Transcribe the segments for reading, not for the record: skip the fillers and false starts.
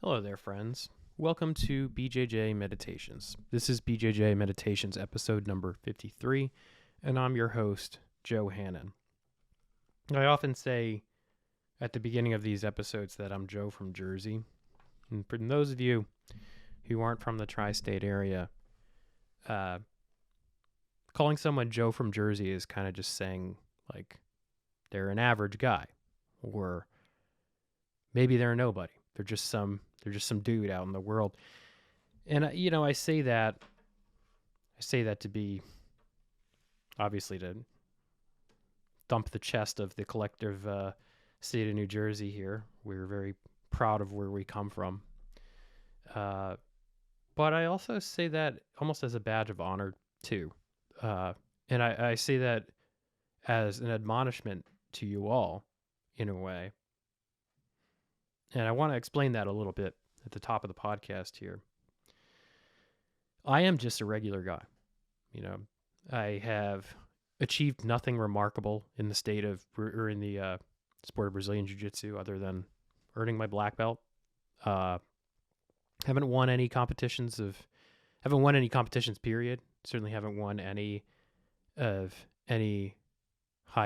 Hello there, friends. Welcome to BJJ Meditations. This is BJJ Meditations episode number 53, and I'm your host, Joe Hannon. I often say at the beginning of these episodes that I'm Joe from Jersey. And for those of you who aren't from the tri-state area, calling someone Joe from Jersey is kind of just saying, like, they're an average guy, or maybe they're a nobody. They're just some dude out in the world. And I say that to be obviously to thump the chest of the collective state of New Jersey here. We're very proud of where we come from. But I also say that almost as a badge of honor too. And I say that as an admonishment to you all in a way. And I want to explain that a little bit at the top of the podcast here. I am just a regular guy. I have achieved nothing remarkable in the state of, or in the sport of Brazilian Jiu Jitsu other than earning my black belt. Haven't won any competitions, period. Certainly haven't won any high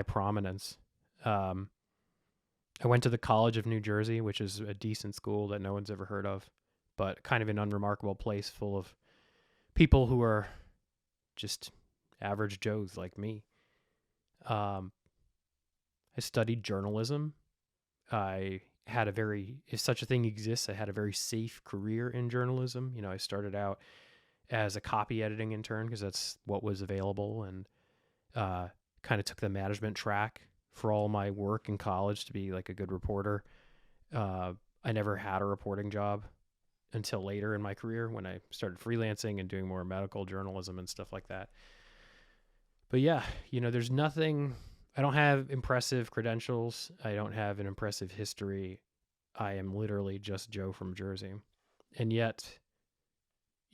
prominence. I went to the College of New Jersey, which is a decent school that no one's ever heard of, but kind of an unremarkable place full of people who are just average Joes like me. I studied journalism. If such a thing exists, I had a very safe career in journalism. I started out as a copy editing intern because that's what was available, and kind of took the management track for all my work in college to be like a good reporter. I never had a reporting job until later in my career when I started freelancing and doing more medical journalism and stuff like that. But yeah, there's nothing, I don't have impressive credentials. I don't have an impressive history. I am literally just Joe from Jersey. And yet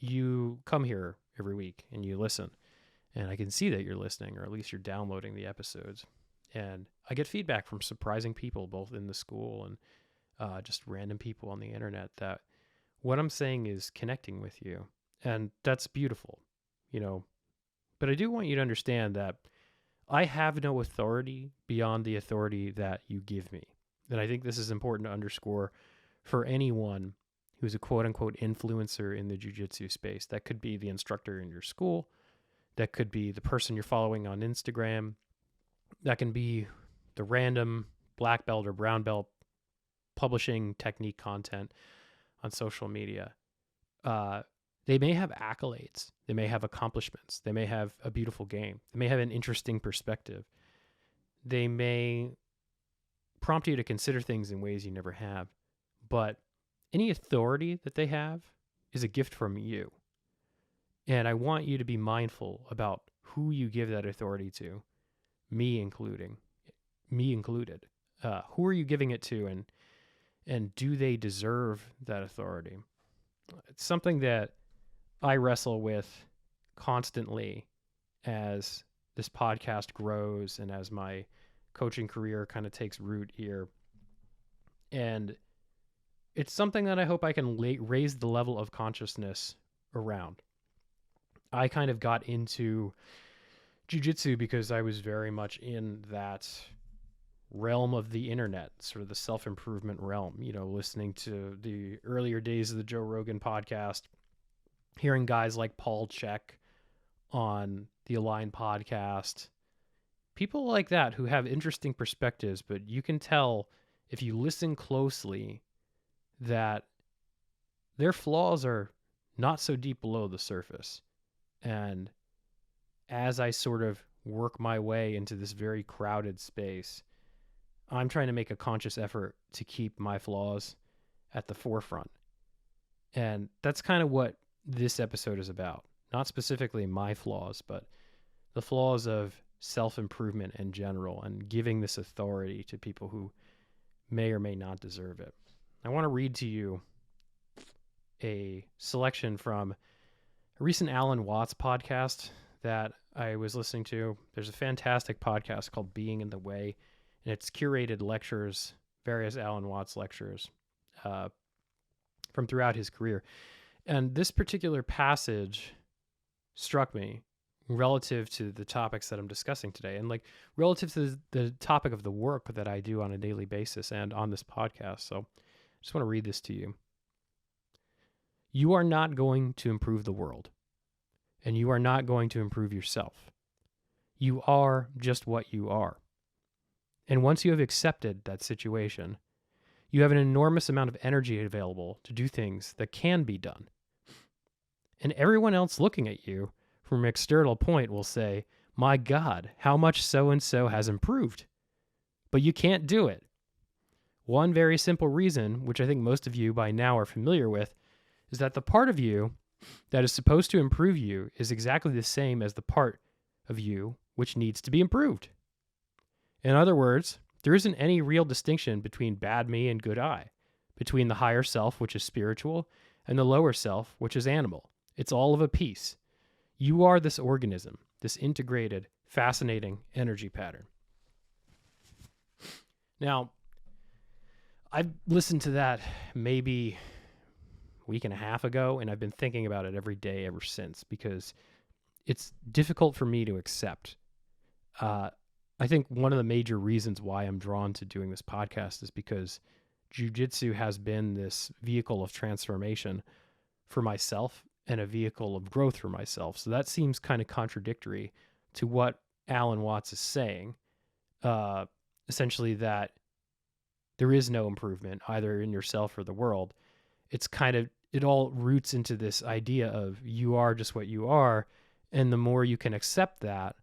you come here every week and you listen, and I can see that you're listening, or at least you're downloading the episodes. And I get feedback from surprising people, both in the school and just random people on the internet, that what I'm saying is connecting with you. And that's beautiful, But I do want you to understand that I have no authority beyond the authority that you give me. And I think this is important to underscore for anyone who's a quote unquote influencer in the jiu-jitsu space. That could be the instructor in your school. That could be the person you're following on Instagram. That can be the random black belt or brown belt publishing technique content on social media. They may have accolades. They may have accomplishments. They may have a beautiful game. They may have an interesting perspective. They may prompt you to consider things in ways you never have. But any authority that they have is a gift from you. And I want you to be mindful about who you give that authority to. Me included. Who are you giving it to, and do they deserve that authority? It's something that I wrestle with constantly as this podcast grows and as my coaching career kind of takes root here. And it's something that I hope I can raise the level of consciousness around. I kind of got into jiu-jitsu because I was very much in that realm of the internet, sort of the self-improvement realm, listening to the earlier days of the Joe Rogan podcast, hearing guys like Paul Chek on the Align podcast, people like that who have interesting perspectives, but you can tell if you listen closely that their flaws are not so deep below the surface. And as I sort of work my way into this very crowded space, I'm trying to make a conscious effort to keep my flaws at the forefront. And that's kind of what this episode is about. Not specifically my flaws, but the flaws of self-improvement in general, and giving this authority to people who may or may not deserve it. I want to read to you a selection from a recent Alan Watts podcast that I was listening to. There's a fantastic podcast called Being in the Way, and it's curated lectures, various Alan Watts lectures, from from throughout his career. And this particular passage struck me relative to the topics that I'm discussing today, and like relative to the topic of the work that I do on a daily basis and on this podcast. So I just want to read this to you. You are not going to improve the world, and you are not going to improve yourself. You are just what you are. And once you have accepted that situation, you have an enormous amount of energy available to do things that can be done. And everyone else looking at you from an external point will say, my God, how much so-and-so has improved. But you can't do it. One very simple reason, which I think most of you by now are familiar with, is that the part of you that is supposed to improve you is exactly the same as the part of you which needs to be improved. In other words, there isn't any real distinction between bad me and good I, between the higher self, which is spiritual, and the lower self, which is animal. It's all of a piece. You are this organism, this integrated, fascinating energy pattern. Now, I've listened to that maybe a week and a half ago, and I've been thinking about it every day ever since because it's difficult for me to accept. I think one of the major reasons why I'm drawn to doing this podcast is because Jiu Jitsu has been this vehicle of transformation for myself and a vehicle of growth for myself. So that seems kind of contradictory to what Alan Watts is saying, essentially that there is no improvement either in yourself or the world. It's kind of, it all roots into this idea of you are just what you are. And the more you can accept that,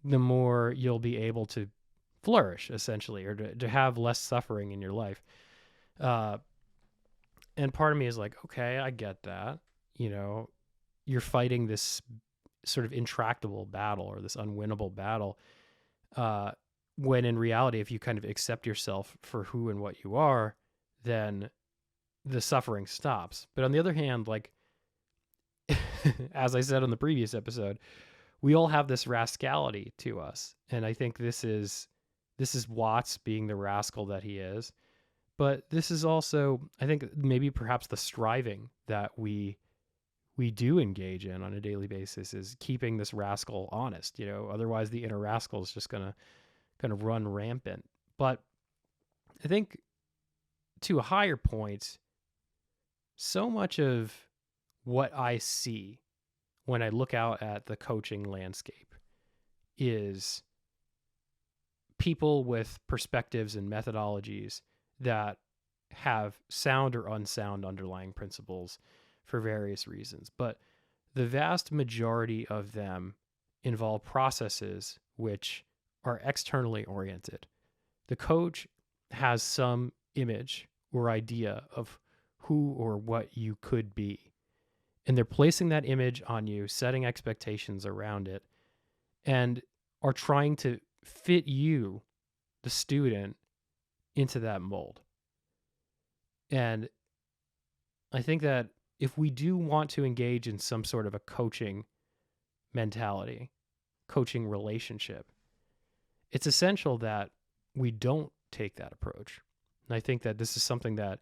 the more you'll be able to flourish, essentially, or to have less suffering in your life. And part of me is like, okay, I get that. You know, you're fighting this sort of intractable battle or this unwinnable battle. When in reality, if you kind of accept yourself for who and what you are, then the suffering stops. But on the other hand, like, as I said on the previous episode, we all have this rascality to us. And I think this is Watts being the rascal that he is. But this is also, I think, maybe perhaps the striving that we do engage in on a daily basis is keeping this rascal honest. You know, otherwise the inner rascal is just gonna run rampant. But I think to a higher point, so much of what I see when I look out at the coaching landscape is people with perspectives and methodologies that have sound or unsound underlying principles for various reasons. But the vast majority of them involve processes which are externally oriented. The coach has some image or idea of who or what you could be. And they're placing that image on you, setting expectations around it, and are trying to fit you, the student, into that mold. And I think that if we do want to engage in some sort of a coaching mentality, coaching relationship, it's essential that we don't take that approach. And I think that this is something that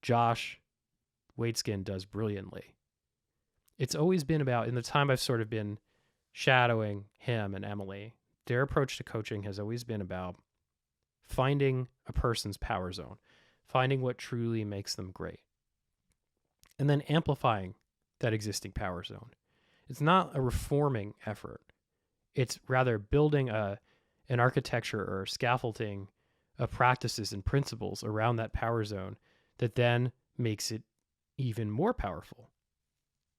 Josh Waitzkin does brilliantly. It's always been about, in the time I've sort of been shadowing him and Emily, their approach to coaching has always been about finding a person's power zone, finding what truly makes them great, and then amplifying that existing power zone. It's not a reforming effort. It's rather building an architecture or scaffolding of practices and principles around that power zone that then makes it even more powerful,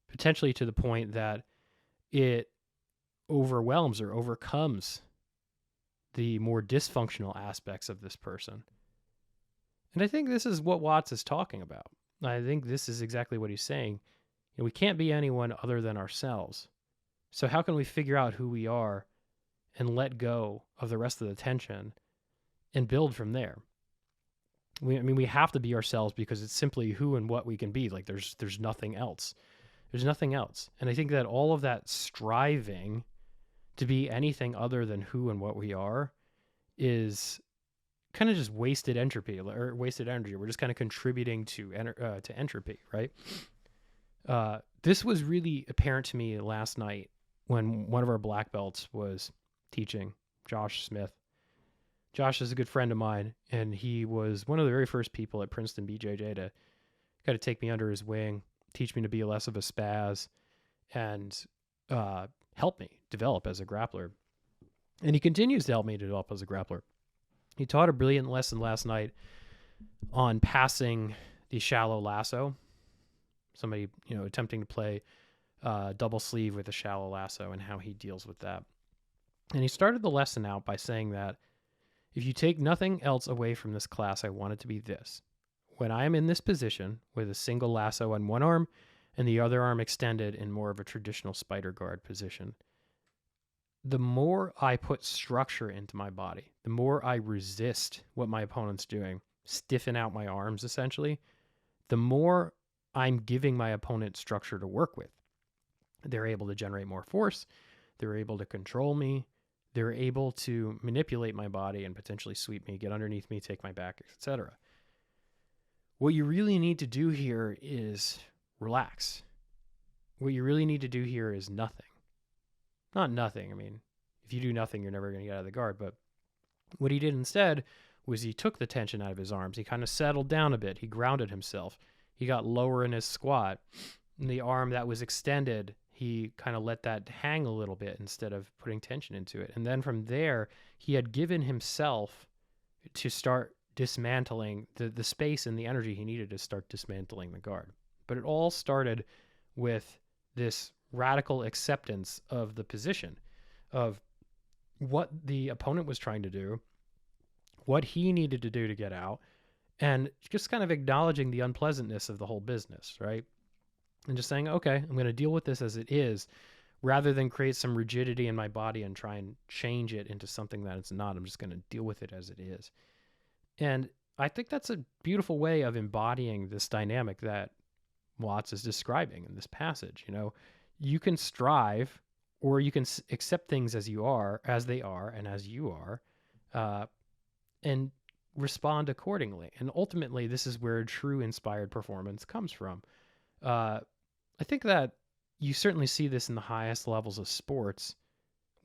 potentially to the point that it overwhelms or overcomes the more dysfunctional aspects of this person. And I think this is what Watts is talking about. I think this is exactly what he's saying. You know, we can't be anyone other than ourselves. So how can we figure out who we are and let go of the rest of the tension and build from there? We have to be ourselves because it's simply who and what we can be. Like there's nothing else. There's nothing else. And I think that all of that striving to be anything other than who and what we are is kind of just wasted entropy or wasted energy. We're just kind of contributing to entropy, right? This was really apparent to me last night when one of our black belts was teaching, Josh Smith. Josh is a good friend of mine, and he was one of the very first people at Princeton BJJ to kind of take me under his wing, teach me to be less of a spaz, and help me develop as a grappler. And he continues to help me develop as a grappler. He taught a brilliant lesson last night on passing the shallow lasso. Somebody, attempting to play double sleeve with a shallow lasso and how he deals with that. And he started the lesson out by saying that if you take nothing else away from this class, I want it to be this. When I am in this position with a single lasso on one arm and the other arm extended in more of a traditional spider guard position, the more I put structure into my body, the more I resist what my opponent's doing, stiffen out my arms essentially, the more I'm giving my opponent structure to work with. They're able to generate more force. They're able to control me. They're able to manipulate my body and potentially sweep me, get underneath me, take my back, etc. What you really need to do here is relax. What you really need to do here is nothing. Not nothing. I mean, if you do nothing, you're never going to get out of the guard. But what he did instead was he took the tension out of his arms. He kind of settled down a bit. He grounded himself. He got lower in his squat. And the arm that was extended, he kind of let that hang a little bit instead of putting tension into it. And then from there, he had given himself to start dismantling the space and the energy he needed to start dismantling the guard. But it all started with this radical acceptance of the position, of what the opponent was trying to do, what he needed to do to get out, and just kind of acknowledging the unpleasantness of the whole business, right? And just saying, okay, I'm going to deal with this as it is, rather than create some rigidity in my body and try and change it into something that it's not. I'm just going to deal with it as it is. And I think that's a beautiful way of embodying this dynamic that Watts is describing in this passage. You can strive, or you can accept things as you are, as they are, and as you are, and respond accordingly. And ultimately, this is where true inspired performance comes from. I think that you certainly see this in the highest levels of sports,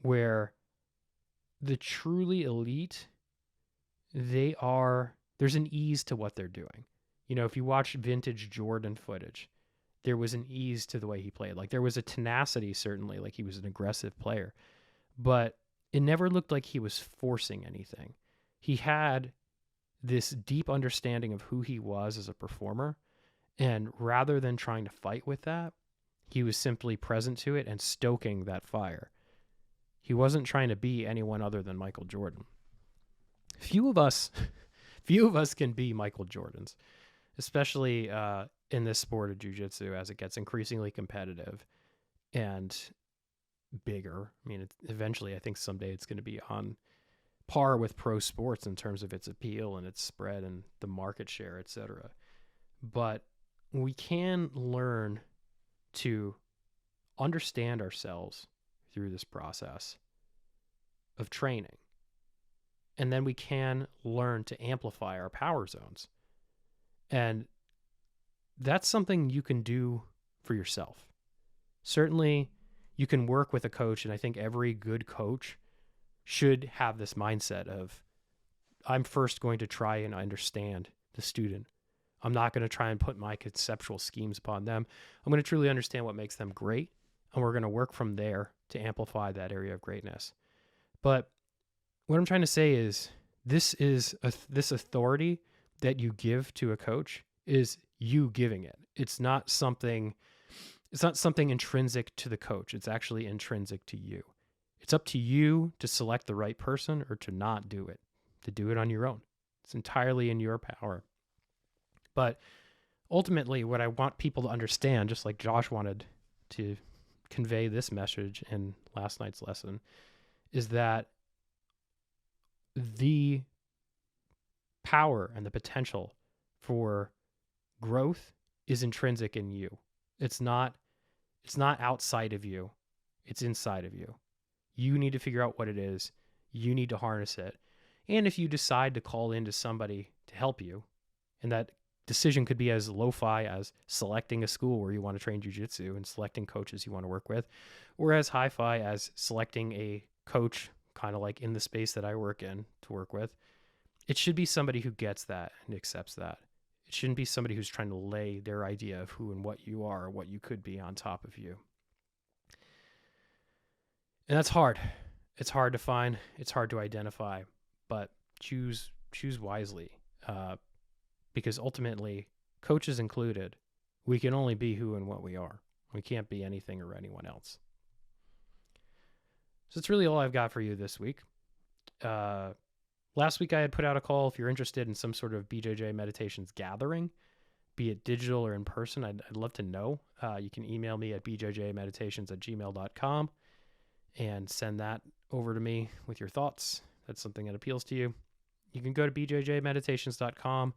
where the truly elite, there's an ease to what they're doing. If you watch vintage Jordan footage, there was an ease to the way he played. Like, there was a tenacity, certainly, like he was an aggressive player, but it never looked like he was forcing anything. He had this deep understanding of who he was as a performer, and rather than trying to fight with that, he was simply present to it and stoking that fire. He wasn't trying to be anyone other than Michael Jordan. Few of us can be Michael Jordans, especially in this sport of Jiu Jitsu, as it gets increasingly competitive and bigger. I mean, eventually, I think someday it's going to be on par with pro sports in terms of its appeal and its spread and the market share, etc. But we can learn to understand ourselves through this process of training. And then we can learn to amplify our power zones. And that's something you can do for yourself. Certainly, you can work with a coach, and I think every good coach should have this mindset of, I'm first going to try and understand the student. I'm not going to try and put my conceptual schemes upon them. I'm going to truly understand what makes them great, and we're going to work from there to amplify that area of greatness. But what I'm trying to say is, this authority that you give to a coach is you giving it. It's not something intrinsic to the coach. It's actually intrinsic to you. It's up to you to select the right person or to not do it, to do it on your own. It's entirely in your power. But ultimately, what I want people to understand, just like Josh wanted to convey this message in last night's lesson, is that the power and the potential for growth is intrinsic in you. It's not outside of you. It's inside of you. You need to figure out what it is. You need to harness it. And if you decide to call into somebody to help you, and that decision could be as lo-fi as selecting a school where you want to train jiu-jitsu and selecting coaches you want to work with, or as hi-fi as selecting a coach kind of like in the space that I work in to work with, it should be somebody who gets that and accepts that. It shouldn't be somebody who's trying to lay their idea of who and what you are or what you could be on top of you. And that's hard. It's hard to find. It's hard to identify, but choose wisely, because ultimately, coaches included, we can only be who and what we are. We can't be anything or anyone else. So that's really all I've got for you this week. Last week I had put out a call. If you're interested in some sort of BJJ Meditations gathering, be it digital or in person, I'd love to know. You can email me at bjjmeditations@gmail.com and send that over to me with your thoughts. That's something that appeals to you. You can go to bjjmeditations.com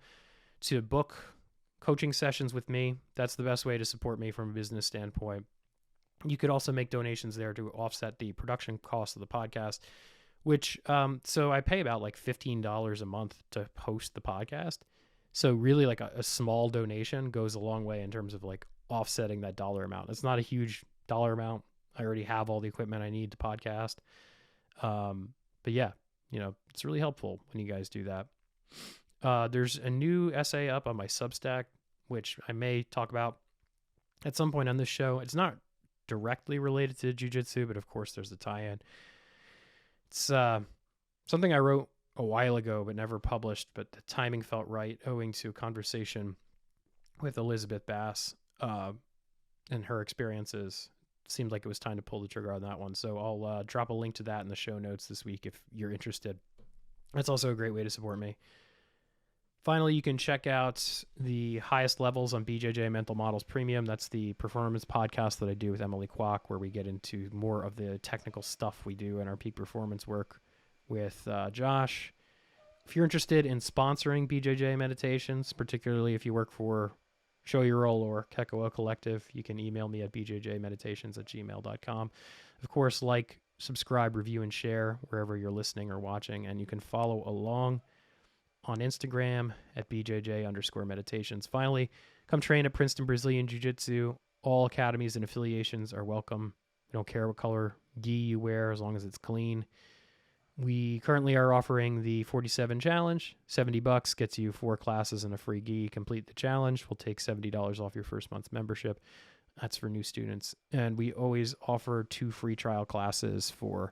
to book coaching sessions with me. That's the best way to support me from a business standpoint. You could also make donations there to offset the production cost of the podcast, which, so I pay about like $15 a month to host the podcast. So really like a small donation goes a long way in terms of like offsetting that dollar amount. It's not a huge dollar amount. I already have all the equipment I need to podcast. But yeah, it's really helpful when you guys do that. There's a new essay up on my Substack, which I may talk about at some point on this show. It's not directly related to jiu-jitsu, but of course there's a tie-in. It's something I wrote a while ago but never published, but the timing felt right owing to a conversation with Elizabeth Bass and her experiences. It seemed like it was time to pull the trigger on that one. So I'll drop a link to that in the show notes this week if you're interested. That's also a great way to support me. Finally, you can check out the highest levels on BJJ Mental Models Premium. That's the performance podcast that I do with Emily Kwok, where we get into more of the technical stuff we do in our peak performance work with Josh. If you're interested in sponsoring BJJ Meditations, particularly if you work for Show Your Roll or Kekoa Collective, you can email me at bjjmeditations@gmail.com. Of course, like, subscribe, review, and share wherever you're listening or watching, and you can follow along on Instagram at BJJ_meditations. Finally, come train at Princeton Brazilian Jiu-Jitsu. All academies and affiliations are welcome. We don't care what color gi you wear as long as it's clean. We currently are offering the 47 challenge. $70 gets you 4 classes and a free gi. Complete the challenge. We'll take $70 off your first month's membership. That's for new students. And we always offer 2 free trial classes for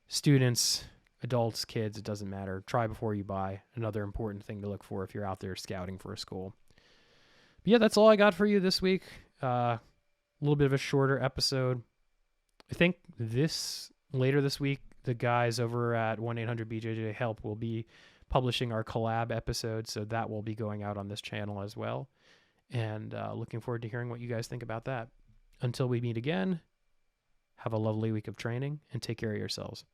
students, adults, kids, it doesn't matter. Try before you buy. Another important thing to look for if you're out there scouting for a school. But yeah, that's all I got for you this week. A little bit of a shorter episode. I think later this week, the guys over at 1-800-BJJ Help will be publishing our collab episode, so that will be going out on this channel as well. And looking forward to hearing what you guys think about that. Until we meet again, have a lovely week of training and take care of yourselves.